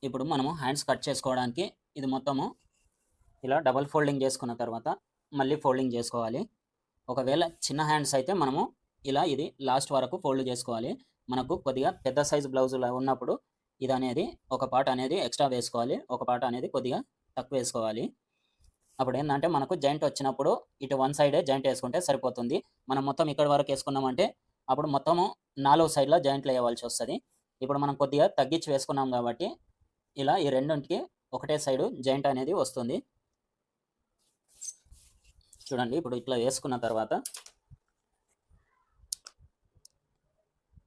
ఇప్పుడు మనము hands cut చేసుకోవడానికి ఇది మొత్తము ఇలా డబల్ ఫోల్డింగ్ చేసుకున్న తర్వాత మళ్ళీ ఫోల్డింగ్ చేసుకోవాలి. ఒకవేళ చిన్న హ్యాండ్స్ అయితే మనము ఇలా ఇది లాస్ట్ వరకు ఫోల్డ్ చేసుకోవాలి. మనకు కొద్దిగా పెద్ద సైజ్ బ్లౌజులు ఉన్నప్పుడు ఇదనేది ఒక పార్ట్ అనేది ఎక్స్ట్రా వేసుకోవాలి. ఒక పార్ట్ అనేది కొద్దిగా తక్కువ వేసుకోవాలి. అప్పుడేందంటే మనకు జాయింట్ వచ్చినప్పుడు ఇటు వన్ సైడే జాయింట్ వేసుకుంటే సరిపోతుంది. మనం మొత్తం ఇక్కడి వరకు వేసుకున్నామంటే అప్పుడు మొత్తము 4 సైడ్‌లో జాయింట్లు ఎయవలసి వస్తది. ఇప్పుడు మనం కొద్దిగా తగ్గించి వేసుకున్నాం కాబట్టి ఇలా ఈ రెండింటికి ఒకటే సైడు జాయింట్ అనేది వస్తుంది. చూడండి ఇప్పుడు ఇట్లా వేసుకున్న తర్వాత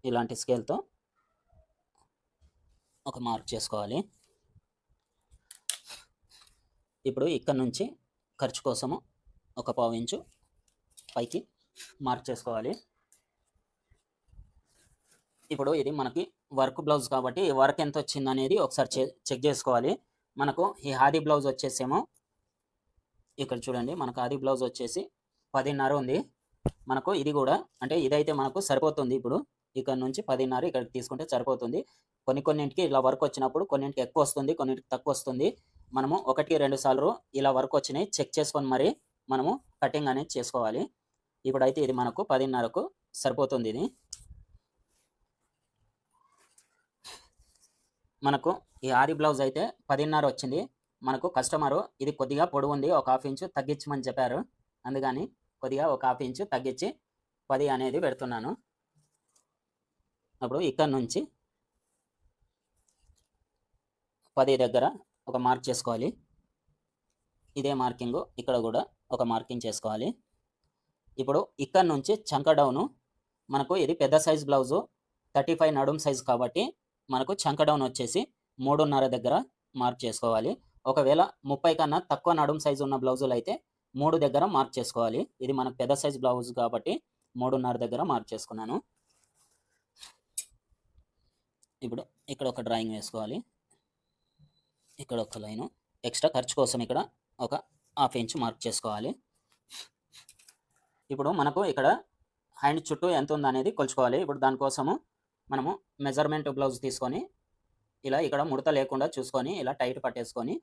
ఇలాంటి స్కేల్‌తో ఒక మార్క్ చేసుకోవాలి. ఇప్పుడు ఇక్కడ నుంచి ఖర్చు కోసము ఒక పావు ఇంచు పైకి మార్క్ చేసుకోవాలి. ఇప్పుడు ఇది మనకి వర్క్ బ్లౌజ్ కాబట్టి వర్క్ ఎంత వచ్చిందనేది ఒకసారి చెక్ చేసుకోవాలి. మనకు ఈ ఆది బ్లౌజ్ వచ్చేసేమో ఇక్కడ చూడండి మనకు ఆది బ్లౌజ్ వచ్చేసి 10.5 ఉంది. మనకు ఇది కూడా అంటే ఇదైతే మనకు సరిపోతుంది. ఇప్పుడు ఇక్కడ నుంచి 10.5 ఇక్కడికి తీసుకుంటే సరిపోతుంది. కొన్నింటికి ఇలా వర్క్ వచ్చినప్పుడు కొన్నింటికి ఎక్కువ వస్తుంది, కొన్నింటికి తక్కువ వస్తుంది. మనము 1-2 సార్లు ఇలా వర్క్ వచ్చినాయి చెక్ చేసుకొని మరి మనము కటింగ్ అనేది చేసుకోవాలి. ఇప్పుడైతే ఇది మనకు 10.5కు సరిపోతుంది. ఇది మనకు ఈ ఆది బ్లౌజ్ అయితే 10.5 వచ్చింది. మనకు కస్టమరు ఇది కొద్దిగా పొడవు ఉంది, ఒక హాఫ్ ఇంచు తగ్గించమని చెప్పారు. అందుకని కొద్దిగా ఒక హాఫ్ ఇంచు తగ్గించి 10 అనేది పెడుతున్నాను. అప్పుడు ఇక్కడ నుంచి 10 దగ్గర ఒక మార్క్ చేసుకోవాలి. ఇదే మార్కింగు ఇక్కడ కూడా ఒక మార్కింగ్ చేసుకోవాలి. ఇప్పుడు ఇక్కడ నుంచి చంక డౌను మనకు ఇది పెద్ద సైజ్ బ్లౌజు 35 నడుం సైజ్ కాబట్టి మనకు చంక డౌన్ వచ్చేసి 3.5 దగ్గర మార్క్ చేసుకోవాలి. ఒకవేళ 30 కన్నా తక్కువ నడుం సైజు ఉన్న బ్లౌజులు అయితే 3 దగ్గర మార్క్ చేసుకోవాలి. ఇది మనకు పెద్ద సైజ్ బ్లౌజ్ కాబట్టి 3.5 దగ్గర మార్క్ చేసుకున్నాను. ఇప్పుడు ఇక్కడ ఒక డ్రాయింగ్ వేసుకోవాలి. ఇక్కడ ఒక లైను ఎక్స్ట్రా ఖర్చు కోసం ఇక్కడ ఒక హాఫ్ ఇంచ్ మార్క్ చేసుకోవాలి. ఇప్పుడు మనకు ఇక్కడ హ్యాండ్ చుట్టూ ఎంత ఉందనేది కొలుచుకోవాలి. ఇప్పుడు దానికోసము మనము మెజర్మెంట్ బ్లౌజ్ తీసుకొని ఇలా ఇక్కడ ముడత లేకుండా చూసుకొని ఇలా టైట్ పట్టేసుకొని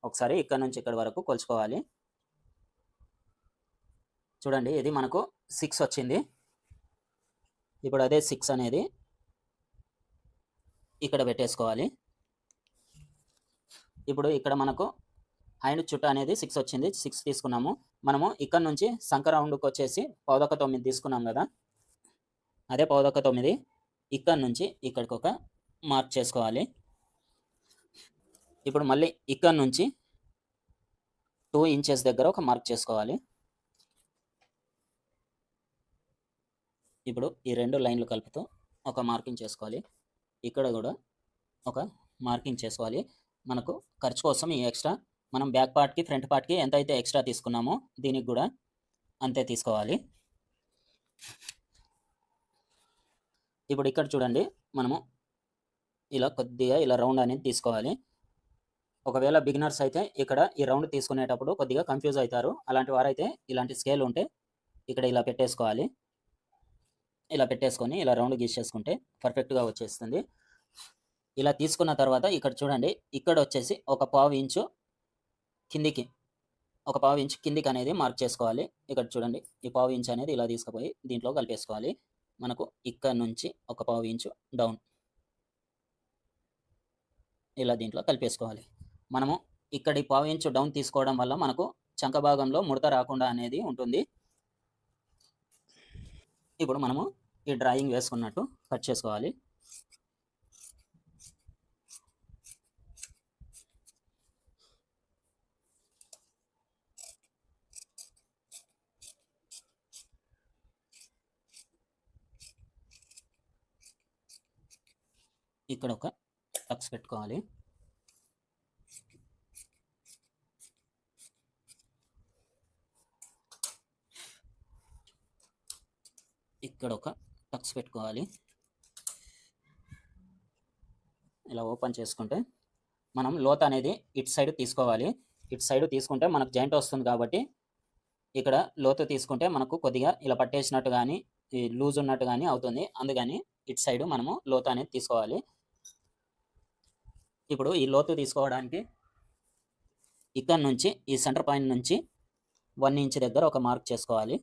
ఒకసారి ఇక్కడ నుంచి ఇక్కడ వరకు కొలుచుకోవాలి. చూడండి ఇది మనకు 6 వచ్చింది. ఇప్పుడు అదే 6 అనేది ఇక్కడ పెట్టేసుకోవాలి. ఇప్పుడు ఇక్కడ మనకు హ్యాండ్ చుట్టూ అనేది 6 వచ్చింది. 6 తీసుకున్నాము. మనము ఇక్కడ నుంచి సంక రౌండ్కి వచ్చేసి 9.5 తీసుకున్నాం కదా, అదే 9.5 ఇక్కడ నుంచి ఇక్కడికి ఒక మార్క్ చేసుకోవాలి. ఇప్పుడు మళ్ళీ ఇక్కడ నుంచి 2 ఇంచెస్ దగ్గర ఒక మార్క్ చేసుకోవాలి. ఇప్పుడు ఈ 2 లైన్లు కలుపుతూ ఒక మార్కింగ్ చేసుకోవాలి. ఇక్కడ కూడా ఒక మార్కింగ్ చేసుకోవాలి. మనకు ఖర్చు కోసం ఈ ఎక్స్ట్రా మనం బ్యాక్ పార్ట్కి ఫ్రంట్ పార్ట్కి ఎంత అయితే ఎక్స్ట్రా తీసుకున్నామో దీనికి కూడా అంతే తీసుకోవాలి. ఇప్పుడు ఇక్కడ చూడండి మనము ఇలా కొద్దిగా ఇలా రౌండ్ అనేది తీసుకోవాలి. ఒకవేళ బిగినర్స్ అయితే ఇక్కడ ఈ రౌండ్ తీసుకునేటప్పుడు కొద్దిగా కన్ఫ్యూజ్ అవుతారు. అలాంటి వారైతే ఇలాంటి స్కేల్ ఉంటే ఇక్కడ ఇలా పెట్టేసుకోవాలి. ఇలా పెట్టేసుకొని ఇలా రౌండ్ గీసేసుకుంటే పర్ఫెక్ట్గా వచ్చేస్తుంది. ఇలా తీసుకున్న తర్వాత ఇక్కడ చూడండి ఇక్కడ వచ్చేసి ఒక పావు ఇంచు కిందికి అనేది మార్క్ చేసుకోవాలి. ఇక్కడ చూడండి ఈ పావు ఇంచు అనేది ఇలా తీసుకుపోయి దీంట్లో కలిపేసుకోవాలి. మనకు ఇక్కడ నుంచి ఒక పావు ఇంచు డౌన్ ఇలా దీంట్లో కలిపేసుకోవాలి. మనము ఇక్కడ ఈ పావు ఇంచు డౌన్ తీసుకోవడం వల్ల మనకు చంక భాగంలో ముడత రాకుండా అనేది ఉంటుంది. ఇప్పుడు మనము ఈ డ్రాయింగ్ వేసుకున్నట్టు కట్ చేసుకోవాలి. ఇక్కడ ఒక టక్స్ పెట్టుకోవాలి. ఇక్కడ ఒక టక్స్ పెట్టుకోవాలి. ఇలా ఓపెన్ చేసుకుంటే మనం లోత్ అనేది ఇటు సైడ్ తీసుకోవాలి. ఇటు సైడ్ తీసుకుంటే మనకు జాయింట్ వస్తుంది కాబట్టి ఇక్కడ లోతు తీసుకుంటే మనకు కొద్దిగా ఇలా పట్టేసినట్టు కానీ లూజ్ ఉన్నట్టు కానీ అవుతుంది. అందుకని ఇటు సైడ్ మనము లోతు అనేది తీసుకోవాలి. ఇప్పుడు ఈ లోతు తీసుకోవడానికి ఇక్కడ నుంచి ఈ సెంటర్ పాయింట్ నుంచి 1 ఇంచ్ దగ్గర ఒక మార్క్ చేసుకోవాలి.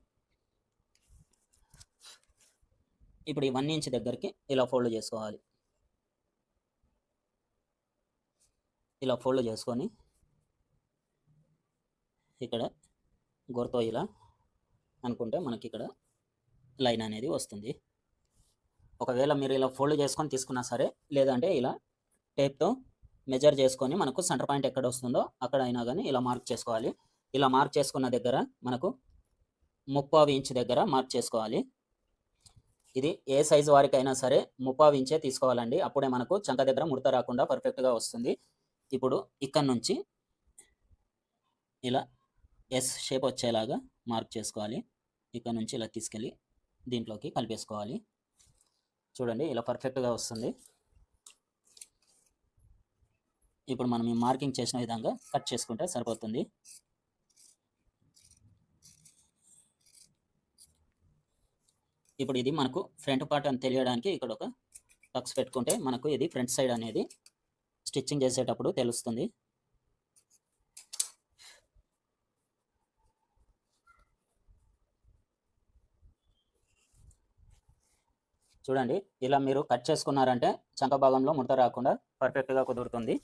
ఇప్పుడు ఈ 1 ఇంచ్ దగ్గరికి ఇలా ఫోల్డ్ చేసుకోవాలి. ఇలా ఫోల్డ్ చేసుకొని ఇక్కడ గొరతో ఇలా అనుకుంటే మనకి ఇక్కడ లైన్ అనేది వస్తుంది. ఒకవేళ మీరు ఇలా ఫోల్డ్ చేసుకొని తీసుకున్నా సరే, లేదంటే ఇలా టేప్తో మెజర్ చేసుకొని మనకు సెంటర్ పాయింట్ ఎక్కడ వస్తుందో అక్కడ అయినా కానీ ఇలా మార్క్ చేసుకోవాలి. ఇలా మార్క్ చేసుకున్న దగ్గర మనకు 3/4 ఇంచ్ దగ్గర మార్క్ చేసుకోవాలి. ఇది ఏ సైజు వారికైనా సరే 3/4 ఇంచే తీసుకోవాలండి. అప్పుడే మనకు చంక దగ్గర ముడత రాకుండా పర్ఫెక్ట్గా వస్తుంది. ఇప్పుడు ఇక్కడ నుంచి ఇలా ఎస్ షేప్ వచ్చేలాగా మార్క్ చేసుకోవాలి. ఇక్కడ నుంచి ఇలా తీసుకెళ్ళి దీంట్లోకి కలిపేసుకోవాలి. చూడండి ఇలా పర్ఫెక్ట్గా వస్తుంది. ఇప్పుడు మనం ఈ మార్కింగ్ చేసిన విధంగా కట్ చేసుకుంటే సరిపోతుంది. ఇప్పుడు ఇది మనకు ఫ్రంట్ పార్ట్ అని తెలియడానికి ఇక్కడ ఒక టక్స్ పెట్టుకుంటే మనకు ఇది ఫ్రంట్ సైడ్ అనేది స్టిచ్చింగ్ చేసేటప్పుడు తెలుస్తుంది. చూడండి ఇలా మీరు కట్ చేసుకున్నారంటే చంక భాగంలో ముడత రాకుండా పర్ఫెక్ట్గా కుదురుతుంది.